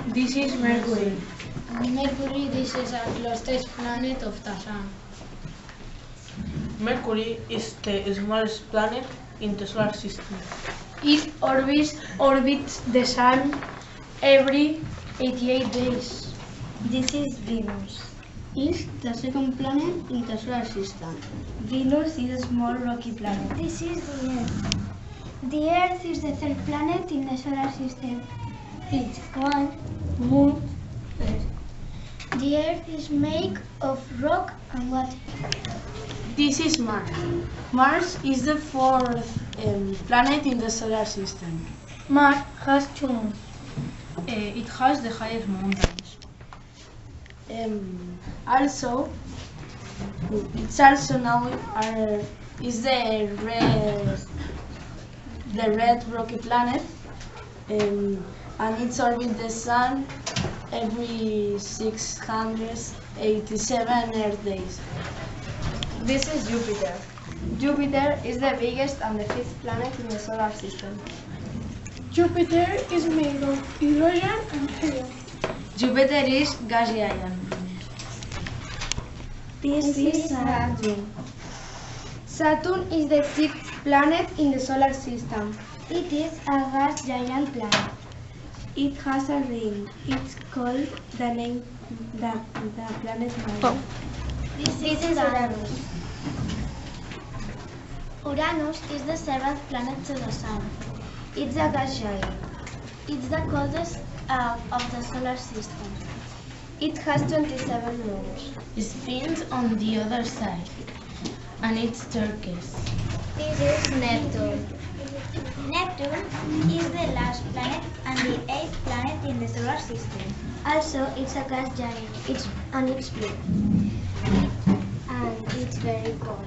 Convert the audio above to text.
This is Mercury. Mercury, this is the closest planet of the Sun. Mercury is the smallest planet in the solar system. It orbits the Sun every 88 days. This is Venus. Is the second planet in the solar system. Venus is a small rocky planet. This is the Earth. The Earth is the third planet in the solar system. It's one moon. The Earth is made of rock and water. This is Mars. Mars is the fourth planet in the solar system. Mars has two moons. It has the highest mountains. Also, it's also known is the red rocky planet, and it's orbit the Sun every 687 Earth days. This is Jupiter. Jupiter is the biggest and the fifth planet in the solar system. Jupiter is made of hydrogen and helium. Jupiter is gas giant. This is Saturn. Saturn is the sixth planet in the solar system. It is a gas giant planet. It has a ring. It's called the name the planet Mars. This is Uranus. Uranus is the seventh planet to the Sun. It's a gas giant. It's the coldest of the solar system. It has 27 moons. It spins on the other side, and it's turquoise. This is Neptune. Neptune is the last planet and the eighth planet in the solar system. Also, it's a gas giant. It's blue. And it's very cold.